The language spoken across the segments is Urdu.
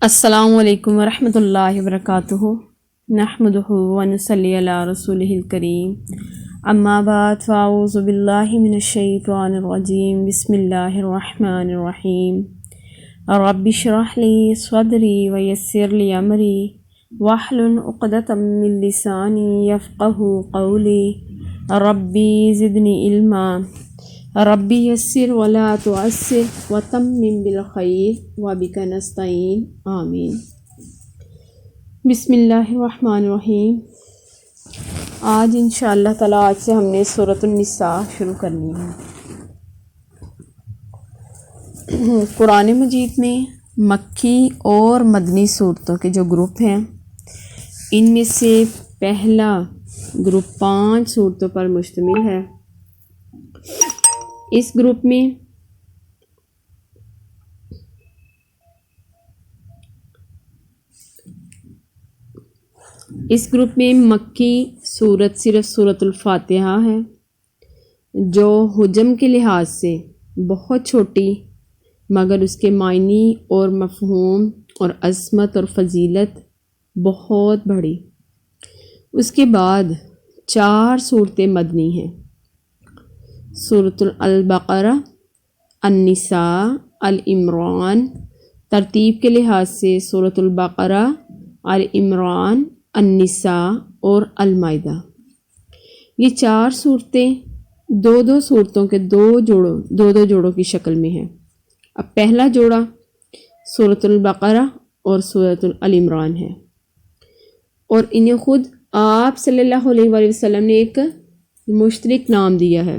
السلام علیکم ورحمۃ اللہ وبرکاتہ نحمدہ ونصلی علی رسولہ الکریم اما بعد فاعوذ باللہ من الشیطان الرجیم بسم اللہ الرحمن الرحیم رب اشرح لی صدری ویسر لی امری واحلل عقدۃ من لسانی یفقہوا قولی ربی زدنی علما ربی یسر ولا تعسر وتمم بالخیر وبک نستعین آمین۔ بسم اللہ الرحمن الرحیم۔ آج انشاءاللہ تعالیٰ سے ہم نے سورۃ النساء شروع کرنی ہے۔ قرآن مجید میں مکی اور مدنی صورتوں کے جو گروپ ہیں، ان میں سے پہلا گروپ 5 صورتوں پر مشتمل ہے۔ اس گروپ میں مکی صورت صرف سورۃ الفاتحہ ہے، جو حجم کے لحاظ سے بہت چھوٹی مگر اس کے معنی اور مفہوم اور عظمت اور فضیلت بہت بڑی۔ اس کے بعد 4 صورتیں مدنی ہیں: سورۃ البقرہ، النساء، العمران۔ ترتیب کے لحاظ سے سورۃ البقرہ، العمران، النساء اور المائدہ۔ یہ 4 صورتیں 2 صورتوں کے دو جوڑوں کی شکل میں ہیں۔ اب پہلا جوڑا سورۃ البقرہ اور سورۃ العمران ہے، اور انہیں خود آپ صلی اللہ علیہ وآلہ وسلم نے ایک مشترک نام دیا ہے،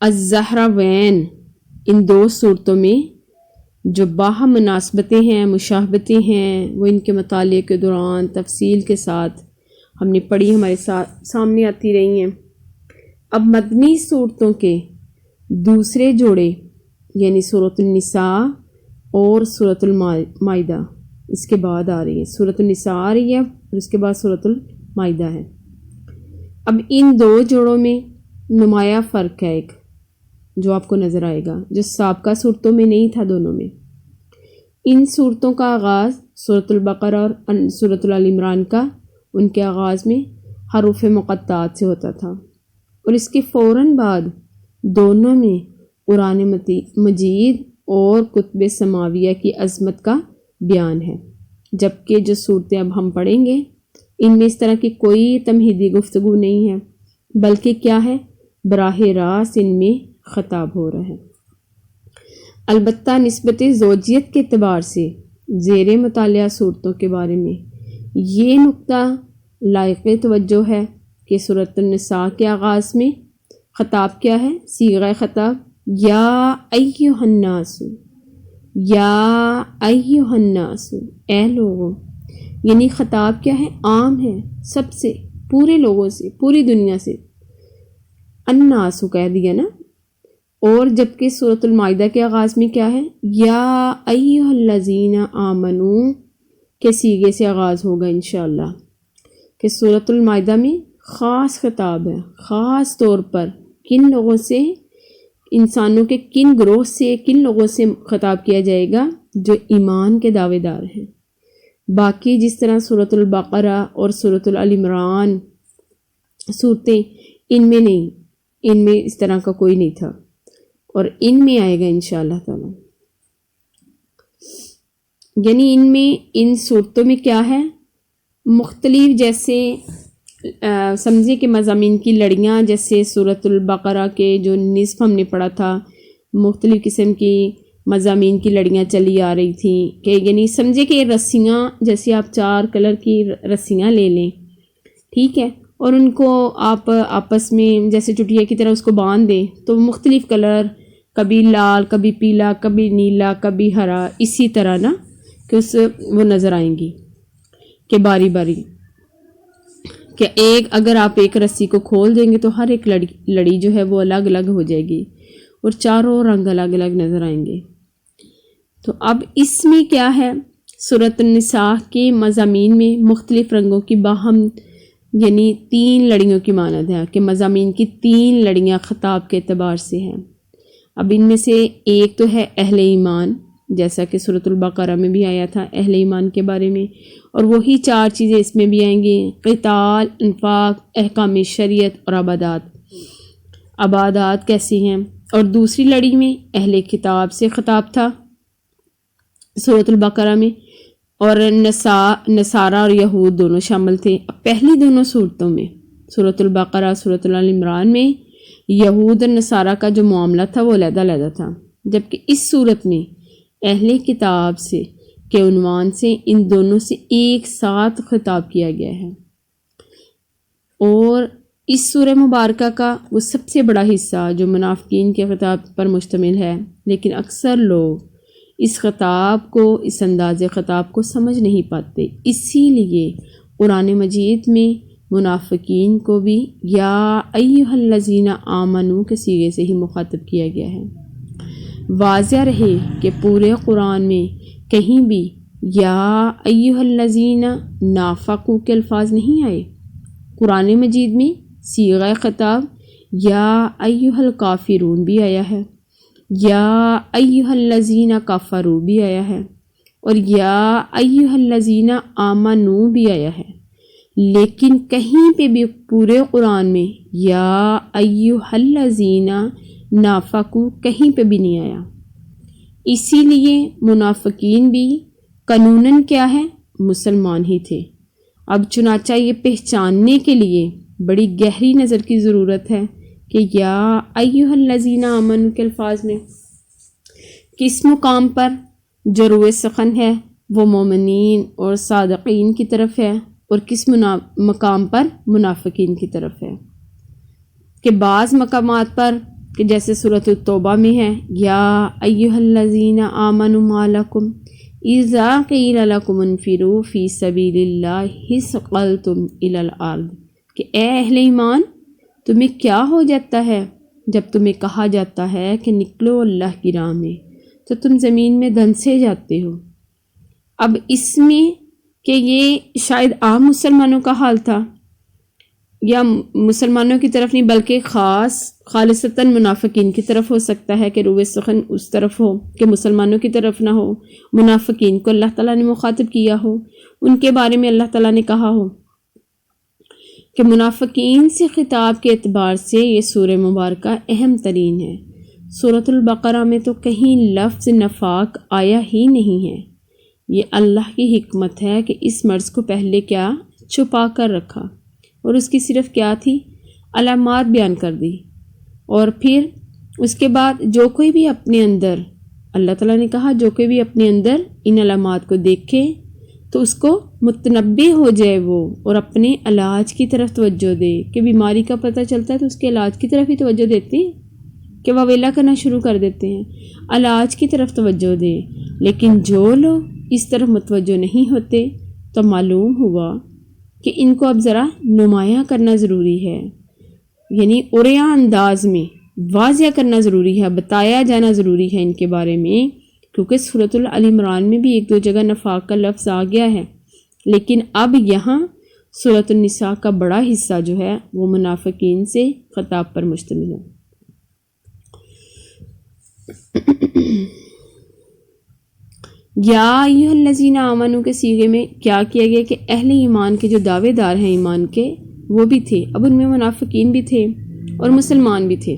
الزہراوین۔ ان 2 صورتوں میں جو باہم مناسبتیں ہیں، مشابہتیں ہیں، وہ ان کے مطالعے کے دوران تفصیل کے ساتھ ہم نے پڑھی، ہمارے سامنے آتی رہی ہیں۔ اب مدنی صورتوں کے دوسرے جوڑے یعنی سورۃ النساء اور سورۃ المائدہ اس کے بعد آ رہی ہے۔ سورۃ النساء آ رہی ہے اور اس کے بعد سورۃ المائدہ ہے۔ اب ان 2 جوڑوں میں نمایاں فرق ہے ایک جو آپ کو نظر آئے گا، جو سابقہ صورتوں میں نہیں تھا دونوں میں۔ ان صورتوں کا آغاز سورۃ البقرہ اور سورۃ العمران کا ان کے آغاز میں حروف مقطعات سے ہوتا تھا، اور اس کے فوراً بعد دونوں میں قرآن مجید اور کتب سماویہ کی عظمت کا بیان ہے، جبکہ جو صورتیں اب ہم پڑھیں گے ان میں اس طرح کی کوئی تمہیدی گفتگو نہیں ہے، بلکہ کیا ہے، براہ راست ان میں خطاب ہو رہا ہے۔ البتہ نسبت زوجیت کے اعتبار سے زیر مطالعہ صورتوں کے بارے میں یہ نقطہ لائق توجہ ہے کہ سورۃ النساء کے آغاز میں خطاب کیا ہے، صیغہ خطاب یا ایھا الناس، یا ایھا الناس، اے لوگوں، یعنی خطاب کیا ہے، عام ہے، سب سے، پورے لوگوں سے، پوری دنیا سے، الناس کہہ دیا نا۔ اور جبکہ سورۃ المائدہ کے آغاز میں کیا ہے، یا ایھا الذین آمنوا کے صیغے سے آغاز ہوگا انشاءاللہ، کہ سورۃ المائدہ میں خاص خطاب ہے، خاص طور پر کن لوگوں سے، انسانوں کے کن گروہ سے، کن لوگوں سے خطاب کیا جائے گا، جو ایمان کے دعوے دار ہیں۔ باقی جس طرح سورۃ البقرہ اور سورۃ العمران صورتیں ان میں نہیں، ان میں اس طرح کا کوئی نہیں تھا، اور ان میں آئے گا انشاءاللہ تعالی۔ یعنی ان صورتوں میں کیا ہے، مختلف، جیسے سمجھے کہ مضامین کی لڑیاں، جیسے سورۃ البقرہ کے جو نصف ہم نے پڑھا تھا، مختلف قسم کی مضامین کی لڑیاں چلی آ رہی تھیں، کہ یعنی سمجھے کہ رسیاں، جیسے آپ 4 کلر کی رسیاں لے لیں، ٹھیک ہے، اور ان کو آپ آپس میں جیسے چٹیا کی طرح اس کو باندھ دیں، تو مختلف کلر، کبھی لال، کبھی پیلا، کبھی نیلا، کبھی ہرا، اسی طرح نا کہ وہ نظر آئیں گی کہ باری باری، کہ اگر آپ ایک رسی کو کھول دیں گے تو ہر ایک لڑی جو ہے وہ الگ الگ ہو جائے گی، اور چاروں رنگ الگ الگ نظر آئیں گے۔ تو اب اس میں کیا ہے، سورۃ النساء کے مضامین میں مختلف رنگوں کی باہم یعنی 3 لڑیوں کی مانند ہے، کہ مضامین کی 3 لڑیاں خطاب کے اعتبار سے ہیں۔ اب ان میں سے ایک تو ہے اہل ایمان، جیسا کہ سورۃ البقرہ میں بھی آیا تھا اہل ایمان کے بارے میں، اور وہی 4 چیزیں اس میں بھی آئیں گی: قتال، انفاق، احکام شریعت اور عبادات۔ عبادات کیسی ہیں؟ اور دوسری لڑی میں اہل کتاب سے خطاب تھا سورۃ البقرہ میں، اور نصارہ اور یہود دونوں شامل تھے۔ پہلی دونوں صورتوں میں سورۃ البقرہ، سورۃ آل عمران میں یہود اور نصارہ کا جو معاملہ تھا وہ علیحدہ علیحدہ تھا، جبکہ اس صورت میں اہل کتاب سے کے عنوان سے ان دونوں سے ایک ساتھ خطاب کیا گیا ہے۔ اور اس سورہ مبارکہ کا وہ سب سے بڑا حصہ جو منافقین کے خطاب پر مشتمل ہے، لیکن اکثر لوگ اس خطاب کو، اس انداز خطاب کو سمجھ نہیں پاتے، اسی لیے قرآن مجید میں منافقین کو بھی یا ایھا الذین آمنو کے صیغے سے ہی مخاطب کیا گیا ہے۔ واضح رہے کہ پورے قرآن میں کہیں بھی یا ایھا الذین نافقوا کے الفاظ نہیں آئے۔ قرآن مجید میں صیغہ خطاب یا ایھا الکافرون بھی آیا ہے، یا ایھا الذین کفروا بھی آیا ہے، اور یا ایھا الذین آمنوا بھی آیا ہے، لیکن کہیں پہ بھی پورے قرآن میں یا ایھا الذین نافقوا کہیں پہ بھی نہیں آیا۔ اسی لیے منافقین بھی قانوناً کیا ہے؟ مسلمان ہی تھے۔ اب چنانچہ یہ پہچاننے کے لیے بڑی گہری نظر کی ضرورت ہے کہ یا ایھا الذین آمنوا کے الفاظ میں کس مقام پر جو روئے سخن ہے وہ مومنین اور صادقین کی طرف ہے، اور کس مقام پر منافقین کی طرف ہے۔ کہ بعض مقامات پر کہ جیسے سورۃ التوبہ میں ہے یا ایھا الذین آمنوا ما لکم اذا قیل لکم انفروا فی سبیل اللہ اثقلتم الی الارض، کہ اے اہل ایمان تمہیں کیا ہو جاتا ہے جب تمہیں کہا جاتا ہے کہ نکلو اللہ کی راہ میں، تو تم زمین میں دھنسے جاتے ہو۔ اب اس میں کہ یہ شاید عام مسلمانوں کا حال تھا، یا مسلمانوں کی طرف نہیں بلکہ خالصتاً منافقین کی طرف ہو سکتا ہے کہ روح سخن اس طرف ہو کہ مسلمانوں کی طرف نہ ہو، منافقین کو اللہ تعالیٰ نے مخاطب کیا ہو، ان کے بارے میں اللہ تعالیٰ نے کہا ہو کہ منافقین سے خطاب کے اعتبار سے یہ سورہ مبارکہ اہم ترین ہے۔ سورۃ البقرہ میں تو کہیں لفظ نفاق آیا ہی نہیں ہے۔ یہ اللہ کی حکمت ہے کہ اس مرض کو پہلے کیا چھپا کر رکھا، اور اس کی صرف کیا تھی؟ علامات بیان کر دی، اور پھر اس کے بعد جو کوئی بھی اپنے اندر، اللہ تعالیٰ نے کہا جو کوئی بھی اپنے اندر ان علامات کو دیکھے تو اس کو متنبہ ہو جائے وہ، اور اپنے علاج کی طرف توجہ دے۔ کہ بیماری کا پتہ چلتا ہے تو اس کے علاج کی طرف ہی توجہ دیتے ہیں کہ واویلا کرنا شروع کر دیتے ہیں، علاج کی طرف توجہ دے۔ لیکن جو لوگ اس طرف متوجہ نہیں ہوتے تو معلوم ہوا کہ ان کو اب ذرا نمایاں کرنا ضروری ہے، یعنی عریاں انداز میں واضح کرنا ضروری ہے، بتایا جانا ضروری ہے ان کے بارے میں، کیونکہ سورۃ آل عمران میں بھی 1-2 جگہ نفاق کا لفظ آ گیا ہے، لیکن اب یہاں سورۃ النساء کا بڑا حصہ جو ہے وہ منافقین سے خطاب پر مشتمل ہے۔ یا ایھا الذین آمنوا کے صیغے میں کیا کیا گیا کہ اہل ایمان کے جو دعوے دار ہیں ایمان کے وہ بھی تھے، اب ان میں منافقین بھی تھے اور مسلمان بھی تھے۔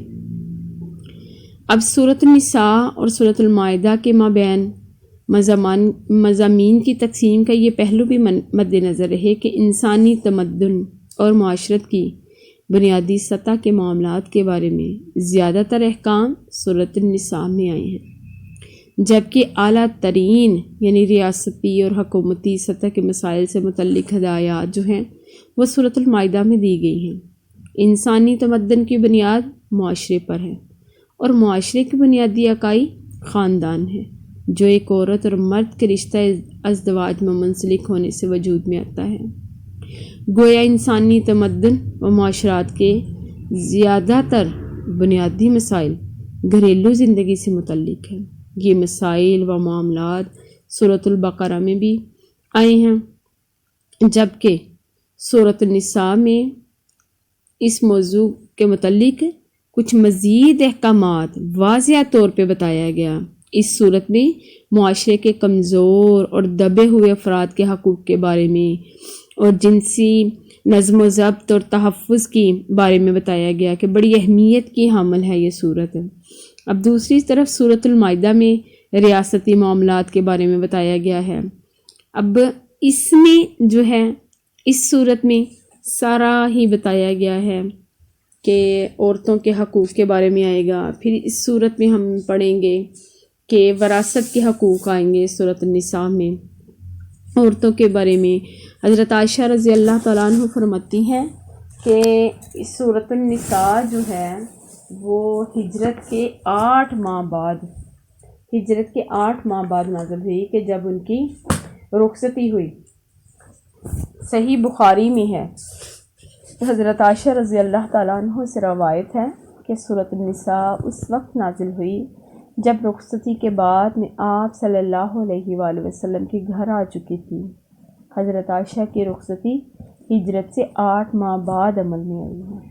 اب سورۃ النساء اور سورۃ المائدہ کے مابین مضامین کی تقسیم کا یہ پہلو بھی مد نظر رہے کہ انسانی تمدن اور معاشرت کی بنیادی سطح کے معاملات کے بارے میں زیادہ تر احکام سورۃ النساء میں آئے ہیں، جبکہ اعلیٰ ترین یعنی ریاستی اور حکومتی سطح کے مسائل سے متعلق ہدایات جو ہیں وہ سورۃ المائدہ میں دی گئی ہیں۔ انسانی تمدن کی بنیاد معاشرے پر ہے، اور معاشرے کی بنیادی اکائی خاندان ہے، جو ایک عورت اور مرد کے رشتہ ازدواج میں منسلک ہونے سے وجود میں آتا ہے۔ گویا انسانی تمدن و معاشرات کے زیادہ تر بنیادی مسائل گھریلو زندگی سے متعلق ہیں۔ یہ مسائل و معاملات سورۃ البقرہ میں بھی آئے ہیں، جبکہ سورۃ النساء میں اس موضوع کے متعلق کچھ مزید احکامات واضح طور پہ بتایا گیا، اس صورت میں معاشرے کے کمزور اور دبے ہوئے افراد کے حقوق کے بارے میں اور جنسی نظم و ضبط اور تحفظ کی بارے میں بتایا گیا کہ بڑی اہمیت کی حامل ہے یہ صورت۔ اب دوسری طرف سورۃ المائدہ میں ریاستی معاملات کے بارے میں بتایا گیا ہے۔ اب اس میں جو ہے اس صورت میں سارا ہی بتایا گیا ہے کہ عورتوں کے حقوق کے بارے میں آئے گا۔ پھر اس صورت میں ہم پڑھیں گے کہ وراثت کے حقوق آئیں گے سورۃ النساء میں عورتوں کے بارے میں۔ حضرت عائشہ رضی اللہ تعالیٰ عنہ فرماتی ہیں کہ سورۃ النساء جو ہے وہ ہجرت کے 8 ماہ بعد نازل ہوئی کہ جب ان کی رخصتی ہوئی۔ صحیح بخاری میں ہے، حضرت عائشہ رضی اللہ تعالیٰ عنہ سے روایت ہے کہ سورۃ النساء اس وقت نازل ہوئی جب رخصتی کے بعد میں آپ صلی اللہ علیہ وآلہ وسلم کے گھر آ چکی تھی۔ حضرت عائشہ کی رخصتی ہجرت سے 8 ماہ بعد عمل میں آئی ہے۔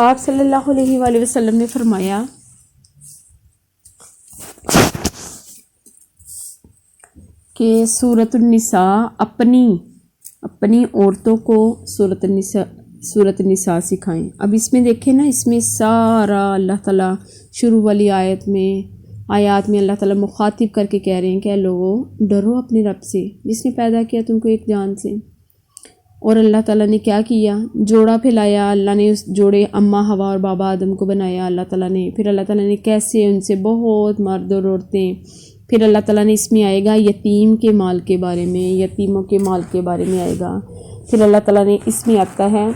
آپ صلی اللہ علیہ وآلہ وسلم نے فرمایا کہ سورۃ النساء اپنی عورتوں کو سورۃ النساء سکھائیں۔ اب اس میں دیکھیں نا، اس میں سارا اللہ تعالیٰ شروع والی آیات میں اللہ تعالیٰ مخاطب کر کے کہہ رہے ہیں کہ اے لوگو ڈرو اپنے رب سے جس نے پیدا کیا تم کو ایک جان سے۔ اور اللہ تعالیٰ نے کیا کیا، جوڑا پھیلایا، اللہ نے اس جوڑے اماں حوا اور بابا آدم کو بنایا اللہ تعالیٰ نے۔ پھر اللہ تعالیٰ نے کیسے ان سے بہت مرد اور عورتیں، پھر اللہ تعالیٰ نے اس میں آئے گا یتیم کے مال کے بارے میں، یتیموں کے مال کے بارے میں آئے گا۔ پھر اللہ تعالیٰ نے اس میں آتا ہے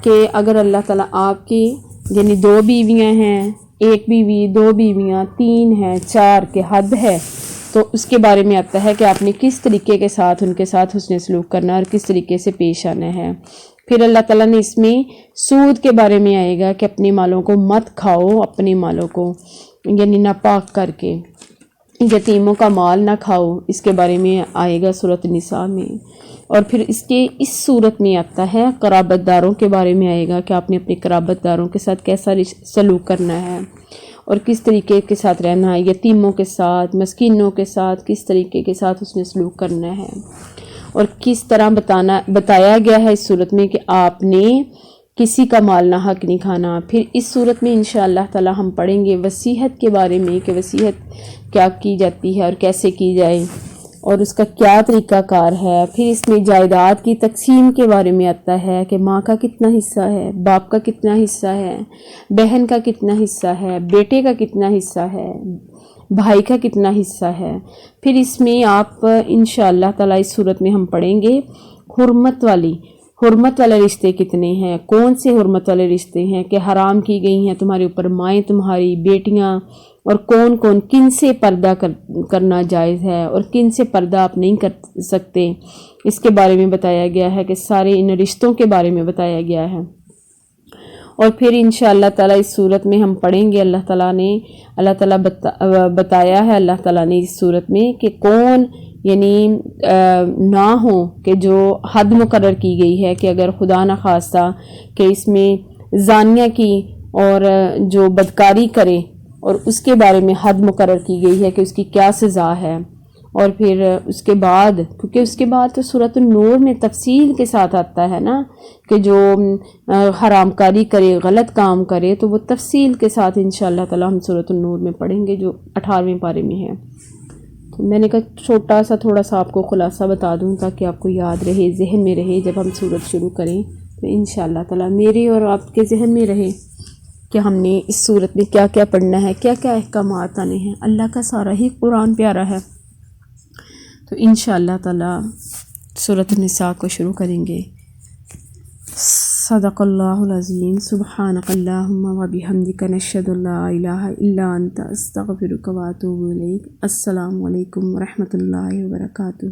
کہ اگر اللہ تعالیٰ آپ کی یعنی 2 بیویاں ہیں، 1 بیوی، 2 بیویاں، 3 ہیں، 4 کے حد ہے، تو اس کے بارے میں آتا ہے کہ آپ نے کس طریقے کے ساتھ ان کے ساتھ حسن سلوک کرنا اور کس طریقے سے پیش آنا ہے۔ پھر اللہ تعالیٰ نے اس میں سود کے بارے میں آئے گا کہ اپنے مالوں کو مت کھاؤ، اپنے مالوں کو یعنی ناپاک کر کے یتیموں کا مال نہ کھاؤ، اس کے بارے میں آئے گا سورۃ النساء میں۔ اور پھر اس صورت میں آتا ہے قرابت داروں کے بارے میں آئے گا کہ آپ نے اپنے قرابت داروں کے ساتھ کیسا سلوک کرنا ہے اور کس طریقے کے ساتھ رہنا ہے، یتیموں کے ساتھ، مسکینوں کے ساتھ کس طریقے کے ساتھ اس نے سلوک کرنا ہے، اور کس طرح بتایا گیا ہے اس صورت میں کہ آپ نے کسی کا مال نہ حق نہیں کھانا۔ پھر اس صورت میں انشاءاللہ تعالی ہم پڑھیں گے وصیت کے بارے میں کہ وصیت کیا کی جاتی ہے اور کیسے کی جائے اور اس کا کیا طریقہ کار ہے۔ پھر اس میں جائیداد کی تقسیم کے بارے میں آتا ہے کہ ماں کا کتنا حصہ ہے، باپ کا کتنا حصہ ہے، بہن کا کتنا حصہ ہے، بیٹے کا کتنا حصہ ہے، بھائی کا کتنا حصہ ہے۔ پھر اس میں آپ انشاءاللہ تعالی اس صورت میں ہم پڑھیں گے حرمت والے رشتے کتنے ہیں، کون سے حرمت والے رشتے ہیں کہ حرام کی گئی ہیں تمہارے اوپر، مائیں تمہاری، بیٹیاں، اور کون کن سے پردہ کرنا جائز ہے اور کن سے پردہ آپ نہیں کر سکتے، اس کے بارے میں بتایا گیا ہے کہ سارے ان رشتوں کے بارے میں بتایا گیا ہے۔ اور پھر انشاءاللہ تعالی اس صورت میں ہم پڑھیں گے اللہ تعالیٰ بتایا ہے اللہ تعالیٰ نے اس صورت میں کہ کون یعنی نہ ہو کہ جو حد مقرر کی گئی ہے کہ اگر خدا نخواستہ کہ اس میں زانیہ کی اور جو بدکاری کرے اور اس کے بارے میں حد مقرر کی گئی ہے کہ اس کی کیا سزا ہے۔ اور پھر اس کے بعد کیونکہ اس کے بعد تو سورۃ النور میں تفصیل کے ساتھ آتا ہے نا کہ جو حرام کاری کرے، غلط کام کرے، تو وہ تفصیل کے ساتھ انشاءاللہ تعالی ہم سورۃ النور میں پڑھیں گے جو 18ویں پارے میں ہے۔ تو میں نے کہا چھوٹا سا تھوڑا سا آپ کو خلاصہ بتا دوں تاکہ آپ کو یاد رہے، ذہن میں رہے جب ہم سورت شروع کریں تو انشاءاللہ تعالی میرے اور آپ کے ذہن میں رہے کہ ہم نے اس صورت میں کیا کیا پڑھنا ہے، کیا کیا احکامات آنے ہیں۔ اللہ کا سارا ہی قرآن پیارا ہے، تو انشاءاللہ تعالی سورۃ النساء کو شروع کریں گے۔ صدق اللہ العظیم۔ سبحانک اللہم و بحمدک نشہد ان لا الہ الا انت استغفرک و اتوب الیک۔ السلام علیکم ورحمۃ اللہ وبرکاتہ۔